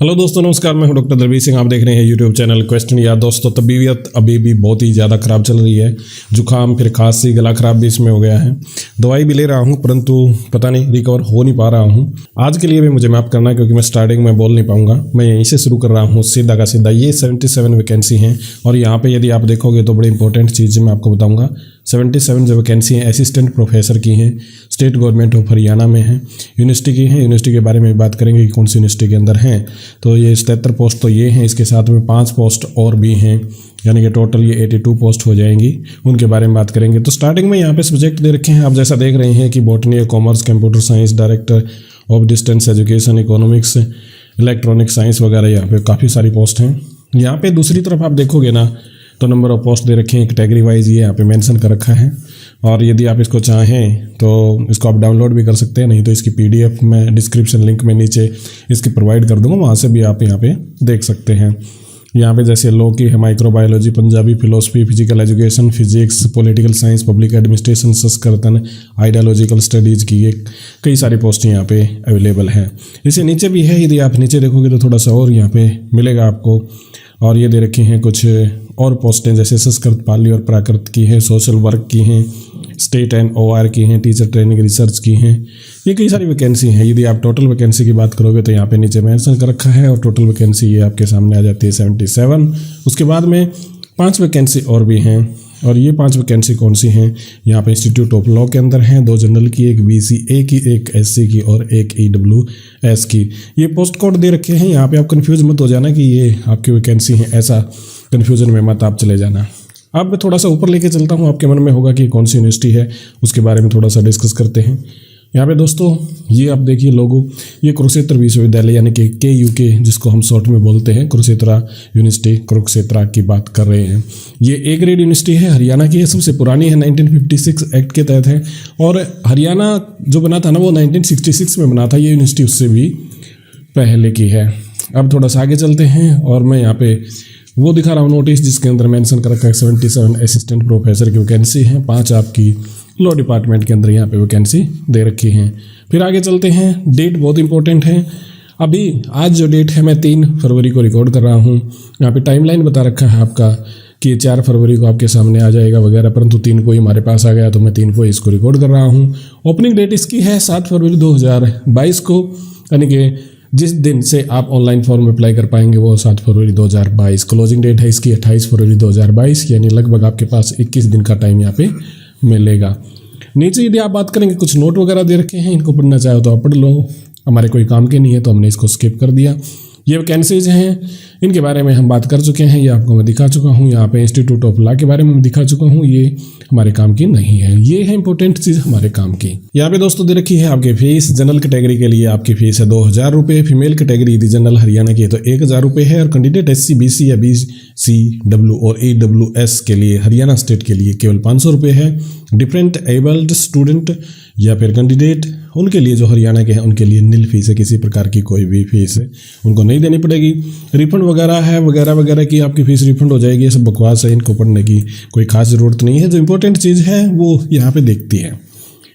Hello दोस्तों, नमस्कार। मैं हूं डॉक्टर दलबीर सिंह। आप देख रहे हैं यूट्यूब चैनल क्वेश्चन। यार दोस्तों, तबीयत अभी भी बहुत ही ज़्यादा ख़राब चल रही है। जुकाम, फिर खांसी, गला ख़राब भी इसमें हो गया है। दवाई भी ले रहा हूं, परंतु पता नहीं रिकवर हो नहीं पा रहा हूं। आज के लिए भी मुझे माफ़ करना, क्योंकि मैं स्टार्टिंग में बोल नहीं पाऊंगा। मैं यहीं से शुरू कर रहा हूँ, सीधा का सीधा। ये 77 वैकेंसी हैं, और यहाँ पर यदि आप देखोगे तो बड़ी इंपॉर्टेंट चीज़ मैं आपको बताऊँगा। 77 जो वैकेंसी हैं असिस्टेंट प्रोफेसर की हैं, स्टेट गवर्नमेंट ऑफ हरियाणा में हैं, यूनिवर्सिटी की हैं। यूनिवर्सिटी के बारे में बात करेंगे कि कौन सी यूनिवर्सिटी के अंदर हैं। तो ये 77 पोस्ट तो ये हैं, इसके साथ में 5 पोस्ट और भी हैं, यानी कि टोटल ये 82 पोस्ट हो जाएंगी। उनके बारे में बात करेंगे। तो स्टार्टिंग में यहाँ पे सब्जेक्ट दे रखे हैं, आप जैसा देख रहे हैं कि botany, commerce, computer science, director of distance education, economics, electronic science वगैरह, यहाँ पे काफ़ी सारी पोस्ट हैं। यहाँ पे दूसरी तरफ आप देखोगे ना तो नंबर ऑफ पोस्ट दे रखे हैं कैटेगरी वाइज, ये यहाँ पे मेंशन कर रखा है। और यदि आप इसको चाहें तो इसको आप डाउनलोड भी कर सकते हैं, नहीं तो इसकी PDF मैं डिस्क्रिप्शन लिंक में नीचे इसकी प्रोवाइड कर दूंगा, वहाँ से भी आप यहाँ पे देख सकते हैं। यहाँ पे जैसे लॉ की है, microbiology, Punjabi, philosophy, physical education, physics, political science, public administration, संस्कृतन, आइडियोलॉजिकल स्टडीज़ की ये कई सारी पोस्ट यहाँ पे अवेलेबल हैं। इससे नीचे भी है, यदि आप नीचे देखोगे तो थोड़ा सा और यहाँ पे मिलेगा आपको। और ये दे रखे हैं कुछ और पोस्टें, जैसे संस्कृत, पाली और प्राकृत की हैं, सोशल वर्क की हैं, स्टेट एंड OR की हैं, टीचर ट्रेनिंग रिसर्च की हैं। ये कई सारी वैकेंसी हैं। यदि आप टोटल वैकेंसी की बात करोगे तो यहाँ पे नीचे मेंशन कर रखा है, और टोटल वैकेंसी ये आपके सामने आ जाती है 77। उसके बाद में 5 वैकेंसी और भी हैं, और ये 5 वैकेंसी कौन सी हैं? यहाँ पे इंस्टीट्यूट ऑफ लॉ के अंदर हैं, 2 जनरल की, एक BCA की, एक SC की और एक EWS की। ये पोस्ट कोड दे रखे हैं। यहाँ पे आप कंफ्यूज मत हो जाना कि ये आपकी वैकेंसी है, ऐसा कंफ्यूजन में मत आप चले जाना। अब मैं थोड़ा सा ऊपर लेके चलता हूँ, आपके मन में होगा कि कौन सी यूनिवर्सिटी है, उसके बारे में थोड़ा सा डिस्कस करते हैं। यहाँ पे दोस्तों ये आप देखिए लोगो, ये कुरुक्षेत्र विश्वविद्यालय यानी कि KUK जिसको हम शॉर्ट में बोलते हैं, कुरुक्षेत्रा यूनिवर्सिटी, कुरुक्षेत्रा की बात कर रहे हैं। ये A ग्रेड यूनिवर्सिटी है, हरियाणा की है, सबसे पुरानी है, 1956 एक्ट के तहत है। और हरियाणा जो बना था ना वो 1966 में बना था। ये यूनिवर्सिटी उससे भी पहले की है। अब थोड़ा सा आगे चलते हैं, और मैं यहाँ पे वो दिखा रहा हूँ नोटिस, जिसके अंदर मेंशन कर रखा है 77 असिस्टेंट प्रोफेसर की वैकेंसी हैं, 5 आपकी लॉ डिपार्टमेंट के अंदर यहाँ पे वैकेंसी दे रखी हैं। फिर आगे चलते हैं। डेट बहुत इंपॉर्टेंट है। अभी आज जो डेट है, मैं 3 फरवरी को रिकॉर्ड कर रहा हूँ। यहाँ पे टाइमलाइन बता रखा है आपका कि 4 फरवरी को आपके सामने आ जाएगा वगैरह, परंतु 3 को ही हमारे पास आ गया, तो मैं 3 को इसको रिकॉर्ड कर रहा हूँ। ओपनिंग डेट इसकी है 7 फरवरी 2022 को, यानी कि जिस दिन से आप ऑनलाइन फॉर्म अप्लाई कर पाएंगे वो 7 फरवरी 2022। क्लोजिंग डेट है इसकी 28 फरवरी 2022, यानी लगभग आपके पास 21 दिन का टाइम यहाँ पे मिलेगा। नीचे यदि आप बात करेंगे, कुछ नोट वगैरह दे रखे हैं, इनको पढ़ना चाहो तो आप पढ़ लो, हमारे कोई काम के नहीं है तो हमने इसको स्किप कर दिया। ये वैकेंसीज हैं, इनके बारे में हम बात कर चुके हैं, ये आपको मैं दिखा चुका हूँ। यहाँ पे इंस्टीट्यूट ऑफ लॉ के बारे में दिखा चुका हूँ, ये हमारे काम की नहीं है। ये है इंपॉर्टेंट चीज़ हमारे काम की। यहाँ पे दोस्तों दे रखी है आपकी फीस। जनरल कैटेगरी के लिए आपकी फीस है 2000 रुपये। फीमेल कैटेगरी यदि जनरल हरियाणा की है तो 1000 रुपये है। और कैंडिडेट SC, BC या BCW और EWS के लिए हरियाणा स्टेट के लिए केवल 500 रुपये है। डिफरेंट एबल्ड स्टूडेंट या फिर कैंडिडेट, उनके लिए जो हरियाणा के हैं उनके लिए नील फीस है, किसी प्रकार की कोई भी फीस उनको नहीं देनी पड़ेगी। रिफंड वगैरह है, वगैरह वगैरह की आपकी फ़ीस रिफंड हो जाएगी। ये सब बकवास है, इनको पढ़ने की कोई खास ज़रूरत नहीं है। जो इंपॉर्टेंट चीज़ है वो यहाँ पे देखती है।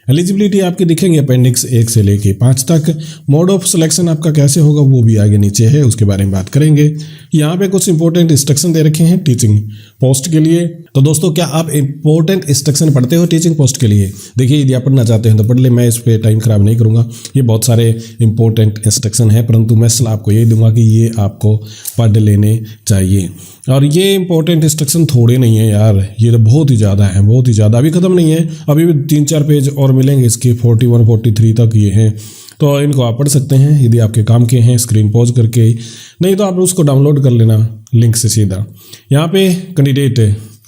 एलिजिबिलिटी आपकी दिखेंगे अपेंडिक्स 1 से लेके 5 तक। मोड ऑफ सिलेक्शन आपका कैसे होगा वो भी आगे नीचे है, उसके बारे में बात करेंगे। यहाँ पे कुछ इंपॉर्टेंट इंस्ट्रक्शन दे रखे हैं टीचिंग पोस्ट के लिए। तो दोस्तों, क्या आप इंपॉर्टेंट इंस्ट्रक्शन पढ़ते हो टीचिंग पोस्ट के लिए? देखिए, यदि आप पढ़ना चाहते हैं तो पढ़ ले, मैं इस पर टाइम खराब नहीं करूँगा। ये बहुत सारे इंपॉर्टेंट इंस्ट्रक्शन है, परंतु मैं सलाह आपको यही दूंगा कि ये आपको पढ़ लेने चाहिए। और ये इंपॉर्टेंट इंस्ट्रक्शन थोड़े नहीं है यार, ये तो बहुत ही ज़्यादा है, बहुत ही ज़्यादा। अभी ख़त्म नहीं है, अभी भी 3-4 पेज और मिलेंगे इसके, 41-43 तक ये हैं। तो इनको आप पढ़ सकते हैं यदि आपके काम के हैं, स्क्रीन पॉज करके, नहीं तो आप उसको डाउनलोड कर लेना लिंक से सीधा। यहाँ पे कैंडिडेट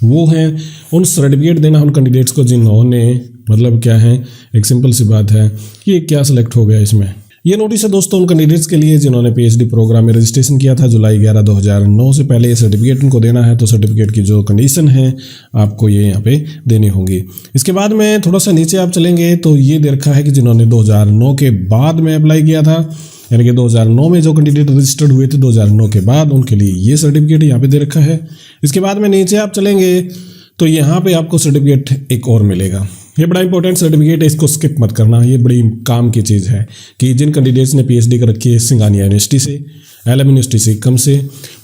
वो हैं, उन सर्टिफिकेट देना उन कैंडिडेट्स को जिन्होंने, मतलब क्या है, एक सिंपल सी बात है कि क्या सिलेक्ट हो गया इसमें। ये नोटिस है दोस्तों उन कैंडिडेट्स के लिए जिन्होंने PhD प्रोग्राम में रजिस्ट्रेशन किया था जुलाई 11, 2009 से पहले। ये सर्टिफिकेट उनको देना है, तो सर्टिफिकेट की जो कंडीशन है आपको ये यहाँ पे देनी होंगी। इसके बाद में थोड़ा सा नीचे आप चलेंगे तो ये दे रखा है कि जिन्होंने 2009 के बाद में अप्लाई किया था, यानी कि 2009 में जो कैंडिडेट रजिस्टर्ड हुए थे 2009 के बाद, उनके लिए ये सर्टिफिकेट यहाँ पे दे रखा है। इसके बाद में नीचे आप चलेंगे तो यहाँ पे आपको सर्टिफिकेट एक और मिलेगा। ये बड़ा इंपॉर्टेंट सर्टिफिकेट है, इसको स्किप मत करना। ये बड़ी काम की चीज़ है कि जिन कैंडिडेट्स ने PhD कर रखी है सिंघानिया यूनिवर्सिटी से, एलएम यूनिवर्सिटी सिक्किम से,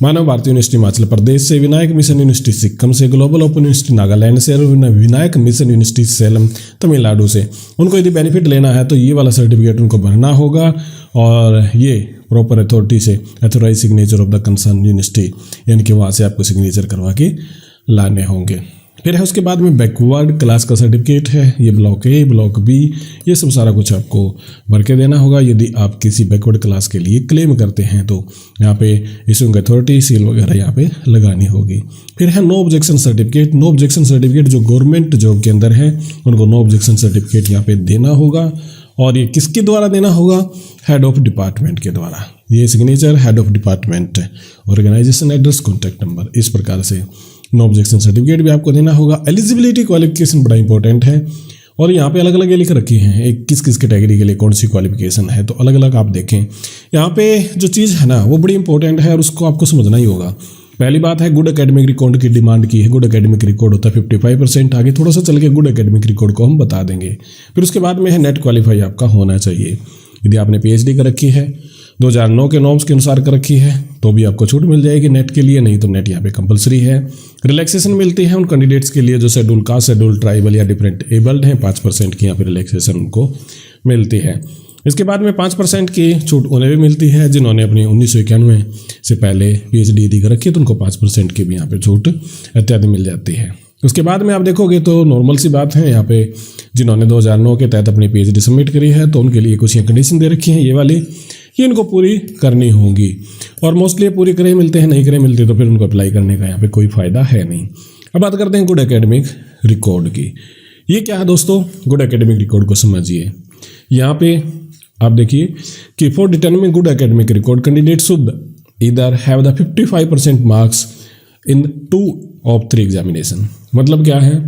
मानव भारती यूनिवर्सिटी हिमाचल प्रदेश से, विनायक मिशन यूनिवर्सिटी सिक्किम से, ग्लोबल ओपन यूनिवर्सिटी नागालैंड से और विनायक मिशन यूनिवर्सिटी सेलम तमिलनाडु से। उनको यदि बेनिफिट लेना है तो ये वाला सर्टिफिकेट उनको भरना होगा और ये प्रॉपर अथॉरिटी से authorize signature of the concern university, यानी कि वहाँ से आपको सिग्नेचर करवा के लाने होंगे। फिर है उसके बाद में बैकवर्ड क्लास का सर्टिफिकेट है, ये ब्लॉक ए, ब्लॉक बी, ये सब सारा कुछ आपको भर के देना होगा यदि आप किसी बैकवर्ड क्लास के लिए क्लेम करते हैं तो यहाँ पे इशूइंग अथॉरिटी सील वगैरह यहाँ पे लगानी होगी। फिर है no objection certificate. No objection certificate जो गवर्नमेंट जॉब के अंदर है उनको नो ऑब्जेक्शन सर्टिफिकेट यहाँ पे देना होगा और ये किसके द्वारा देना होगा? हेड ऑफ डिपार्टमेंट के द्वारा। ये signature head of department, organization address, contact number, इस प्रकार से नो ऑब्जेक्शन सर्टिफिकेट भी आपको देना होगा। एलिजिबिलिटी क्वालिफिकेशन बड़ा इंपॉर्टेंट है और यहाँ पे अलग अलग ये लिख रखी हैं एक किस किस कैटेगरी के लिए कौन सी क्वालिफिकेशन है, तो अलग अलग आप देखें। यहाँ पे जो चीज़ है ना वो बड़ी इंपॉर्टेंट है और उसको आपको समझना ही होगा। पहली बात है गुड एकेडमिक रिकॉर्ड की डिमांड की है। गुड एकेडमिक रिकॉर्ड होता है 55%, आगे थोड़ा सा चल के गुड एकेडमिक रिकॉर्ड को हम बता देंगे। फिर उसके बाद में है नेट क्वालिफाई आपका होना चाहिए। यदि आपने PhD कर रखी है 2009 के नॉर्म्स के अनुसार कर रखी है तो भी आपको छूट मिल जाएगी नेट के लिए, नहीं तो नेट यहाँ पे कंपलसरी है। रिलैक्सेशन मिलती है उन कैंडिडेट्स के लिए जो शेड्यूल कास्ट, शेड्यूल ट्राइबल या डिफरेंट एबल्ड हैं, 5% की यहाँ पे रिलैक्सेशन उनको मिलती है। इसके बाद में 5% की छूट उन्हें भी मिलती है जिन्होंने अपनी 1991 से पहले PhD यदि कर रखी है तो उनको 5% की भी यहाँ पे छूट इत्यादि मिल जाती है। उसके बाद में आप देखोगे तो नॉर्मल सी बात है, यहाँ पे जिन्होंने 2009 के तहत अपनी PhD सबमिट करी है तो उनके लिए कुछ कंडीशन दे रखी हैं ये वाली, ये इनको पूरी करनी होगी और मोस्टली पूरी करे मिलते हैं, नहीं करे मिलते तो फिर उनको अप्लाई करने का यहाँ पे कोई फ़ायदा है नहीं। अब बात करते हैं गुड एकेडमिक रिकॉर्ड की। ये क्या है दोस्तों? गुड एकेडमिक रिकॉर्ड को समझिए। यहाँ पे आप देखिए कि for determining good academic record candidate should either have the 55% marks in 2 of 3 examination. मतलब क्या है?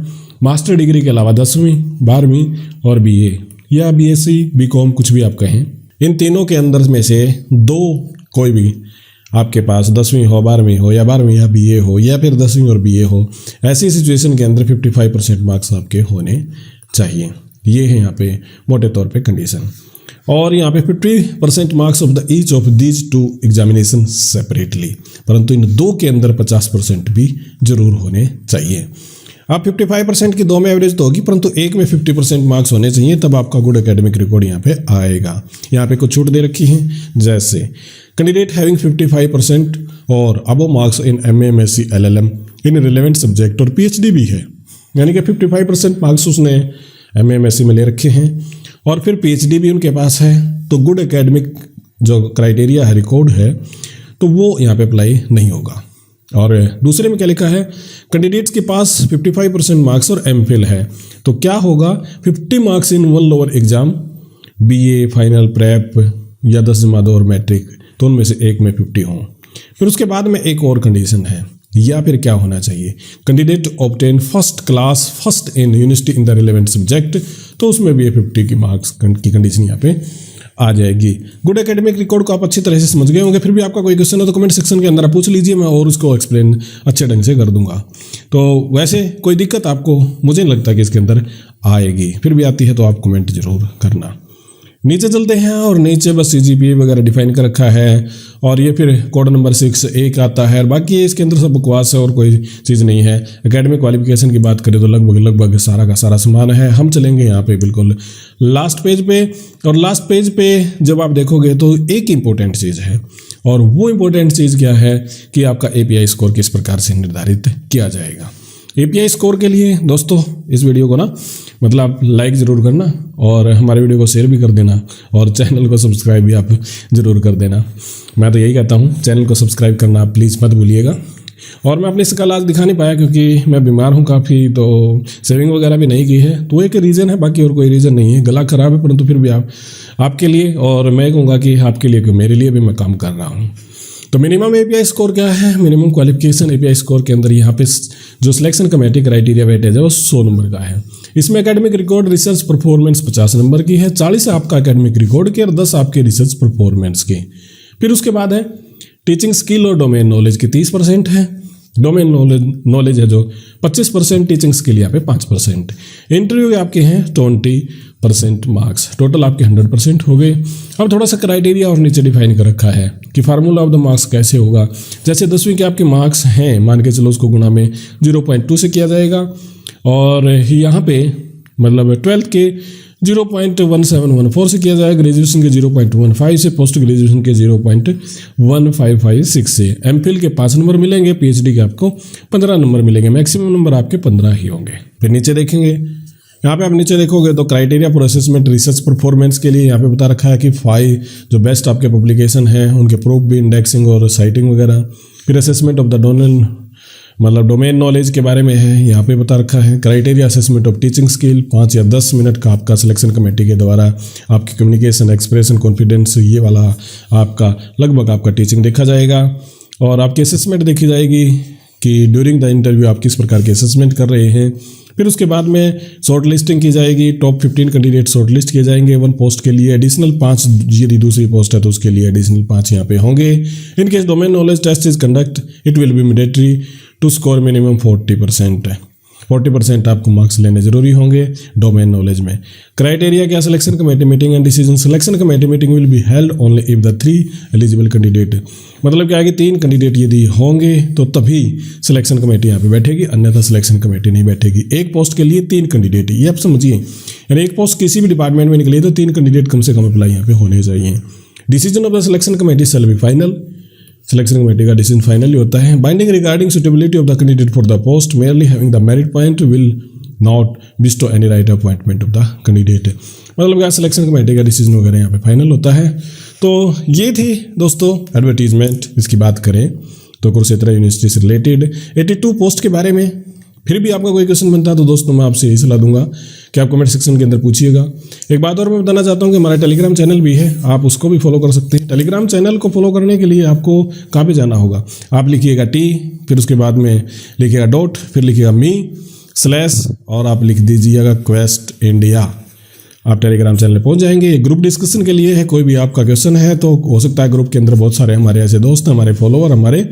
मास्टर डिग्री के अलावा 10वीं, 12वीं और BA या BSc, BCom कुछ भी आप कहें, इन तीनों के अंदर में से 2 कोई भी आपके पास 10वीं हो, 12वीं हो या 12वीं या BA हो या फिर 10वीं और BA हो, ऐसी सिचुएशन के अंदर 55% मार्क्स आपके होने चाहिए। ये है यहाँ पे मोटे तौर पे कंडीशन। और यहाँ पे 50% marks of the each of these 2 examination separately, परंतु इन 2 के अंदर 50% भी जरूर होने चाहिए। आप 55% की 2 में एवरेज तो होगी परंतु एक में 50% मार्क्स होने चाहिए, तब आपका गुड एकेडमिक रिकॉर्ड यहाँ पे आएगा। यहाँ पे कुछ छूट दे रखी है, जैसे कैंडिडेट हैविंग 55% और above marks in MA, MSc, LLM in relevant subject और PhD भी है, यानी कि 55% मार्क्स उसने MA, MSc में ले रखे हैं और फिर PhD भी उनके पास है, तो गुड एकेडमिक जो क्राइटेरिया है, रिकॉर्ड है, तो वो यहाँ पे अप्लाई नहीं होगा। और दूसरे में क्या लिखा है? कैंडिडेट्स के पास 55% मार्क्स और MPhil है, तो क्या होगा? 50 marks in 1 lower exam, BA, final, prep या 10 जमा 2 और मैट्रिक, तो उनमें से एक में 50 हों। फिर उसके बाद में एक और कंडीशन है, या फिर क्या होना चाहिए? Candidate obtain first class first in university in the relevant subject, तो उसमें भी 50 की मार्क्स की कंडीशन यहाँ पे आ जाएगी। गुड एकेडमिक रिकॉर्ड को आप अच्छी तरह से समझ गए होंगे। फिर भी आपका कोई क्वेश्चन हो तो कमेंट सेक्शन के अंदर आप पूछ लीजिए, मैं और उसको एक्सप्लेन अच्छे ढंग से कर दूंगा। तो वैसे कोई दिक्कत आपको मुझे नहीं लगता कि इसके अंदर आएगी, फिर भी आती है तो आप कमेंट जरूर करना। नीचे चलते हैं और नीचे बस CGPA वगैरह डिफाइन कर रखा है और ये फिर कोड नंबर 6 आता है, और बाकी इसके अंदर सब बकवास है और कोई चीज़ नहीं है। एकेडमिक क्वालिफिकेशन की बात करें तो लगभग सारा का सारा सामान है। हम चलेंगे यहाँ पे बिल्कुल लास्ट पेज पे, और लास्ट पेज पे जब आप देखोगे तो एक इम्पोर्टेंट चीज़ है, और वो इम्पोर्टेंट चीज़ क्या है कि आपका API स्कोर किस प्रकार से निर्धारित किया जाएगा। API स्कोर के लिए दोस्तों इस वीडियो को ना मतलब आप लाइक ज़रूर करना और हमारे वीडियो को शेयर भी कर देना और चैनल को सब्सक्राइब भी आप ज़रूर कर देना। मैं तो यही कहता हूँ, चैनल को सब्सक्राइब करना आप प्लीज़ मत भूलिएगा। और मैं अपनी स्कल आज दिखा नहीं पाया क्योंकि मैं बीमार हूँ काफ़ी, तो सेविंग वगैरह भी नहीं की है, तो एक रीज़न है, बाकी और कोई रीज़न नहीं है। गला ख़राब है परंतु फिर भी आपके लिए, और मैं कहूँगा कि आपके लिए, मेरे लिए भी मैं काम कर रहा हूँ। तो मिनिमम API स्कोर क्या है? मिनिमम क्वालिफिकेशन API स्कोर के अंदर यहाँ पे जो सिलेक्शन कमेटी क्राइटेरिया वेटेज है वो 100 नंबर का है। इसमें academic record research performance 50 number की है, 40 आपका एकेडमिक रिकॉर्ड की और 10 आपके रिसर्च परफॉर्मेंस की। फिर उसके बाद है टीचिंग स्किल और डोमेन नॉलेज की 30% है, डोमेन नॉलेज है जो 25%, टीचिंग स्किल यहाँ पे 5%। इंटरव्यू के आपके हैं 20% मार्क्स, टोटल आपके 100% हो गए। अब थोड़ा सा क्राइटेरिया और नीचे डिफाइन कर रखा है कि फार्मूला ऑफ द मार्क्स कैसे होगा। जैसे 10वीं के आपके मार्क्स हैं, मान के चलो उसको गुणा में 0.2 से किया जाएगा, और यहाँ पे मतलब 12th के 0.1714 से किया जाएगा, ग्रेजुएशन के 0.15 से, पोस्ट ग्रेजुएशन के 0.1556 से। एमफिल के 5 नंबर मिलेंगे, पीएचडी के आपको 15 नंबर मिलेंगे, मैक्सिमम नंबर आपके 15 ही होंगे। फिर नीचे देखेंगे, यहाँ पे आप नीचे देखोगे तो criteria for assessment research performance के लिए यहाँ पे बता रखा है कि 5 जो बेस्ट आपके पब्लिकेशन हैं उनके प्रूफ भी, इंडेक्सिंग और साइटिंग वगैरह। फिर assessment of the domain knowledge के बारे में है, यहाँ पे बता रखा है। Criteria assessment of teaching skill, 5 या 10 मिनट का आपका सिलेक्शन कमेटी के द्वारा आपकी कम्युनिकेशन, एक्सप्रेशन, कॉन्फिडेंस, ये वाला आपका लगभग आपका टीचिंग देखा जाएगा। और आपकी असेसमेंट देखी जाएगी कि ड्यूरिंग द इंटरव्यू आप किस प्रकार के असेसमेंट कर रहे हैं। फिर उसके बाद में शॉर्ट लिस्टिंग की जाएगी, टॉप 15 कैंडिडेट शॉर्ट लिस्ट किए जाएंगे 1 पोस्ट के लिए, एडिशनल 5 यदि दूसरी पोस्ट है तो उसके लिए एडिशनल 5 यहाँ पे होंगे। In case domain knowledge test is conduct it will be mandatory to score minimum 40%। 40% आपको मार्क्स लेने जरूरी होंगे डोमेन नॉलेज में। क्राइटेरिया क्या, selection committee meeting and decision. Selection committee meeting will be held only if the 3 eligible candidate, मतलब क्या है कि 3 कैंडिडेट यदि होंगे तो तभी सिलेक्शन कमेटी यहाँ पे बैठेगी, अन्यथा सिलेक्शन कमेटी नहीं बैठेगी। एक पोस्ट के लिए 3 कैंडिडेट, ये आप समझिए, यानी एक पोस्ट किसी भी डिपार्टमेंट में निकली तो 3 कैंडिडेट कम से कम अप्लाई यहाँ पे होने चाहिए। Decision of the selection committee shall be final, selection committee का डिसीजन फाइनली होता है। Binding regarding suitability of the candidate for the post merely having the merit point will not bestow any right appointment of the candidate, मतलब क्या selection committee का decision वगैरह यहाँ पे final होता है। तो ये थी दोस्तों एडवर्टीजमेंट। इसकी बात करें तो कुरुक्षेत्र यूनिवर्सिटी से रिलेटेड 82 पोस्ट के बारे में। फिर भी आपका कोई क्वेश्चन बनता है तो दोस्तों मैं आपसे यही सलाह दूंगा कि आप कमेंट सेक्शन के अंदर पूछिएगा। एक बात और मैं बताना चाहता हूँ कि हमारा टेलीग्राम चैनल भी है, आप उसको भी फॉलो कर सकते हैं। टेलीग्राम चैनल को फॉलो करने के लिए आपको कहाँ पे जाना होगा, आप लिखिएगा T, फिर उसके बाद में लिखिएगा डॉट, फिर लिखिएगा me/ और आप लिख दीजिएगा क्वेस्ट इंडिया। आप टेलीग्राम चैनल पहुंच जाएंगे। ये ग्रुप डिस्कशन के लिए है, कोई भी आपका क्वेश्चन है तो हो सकता है ग्रुप के अंदर बहुत सारे हमारे ऐसे दोस्त, हमारे फॉलोअर, हमारे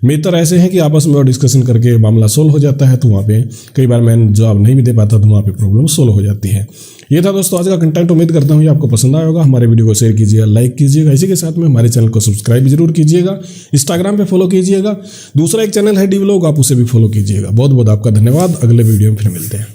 मित्र ऐसे हैं कि आपस में डिस्कशन करके मामला सोल्व हो जाता है। तो वहाँ पे कई बार मैं जवाब नहीं भी दे पाता तो वहाँ पे प्रॉब्लम सोल्व हो जाती है। ये था दोस्तों आज का कंटेंट। उम्मीद करता हूँ ये आपको पसंद आया होगा। हमारे वीडियो को शेयर कीजिएगा, लाइक कीजिएगा, इसी के साथ में हमारे चैनल को सब्सक्राइब भी जरूर कीजिएगा। इंस्टाग्राम पे फॉलो कीजिएगा, दूसरा एक चैनल है डी व्लॉग, आप उसे भी फॉलो कीजिएगा। बहुत बहुत आपका धन्यवाद। अगले वीडियो में फिर मिलते हैं।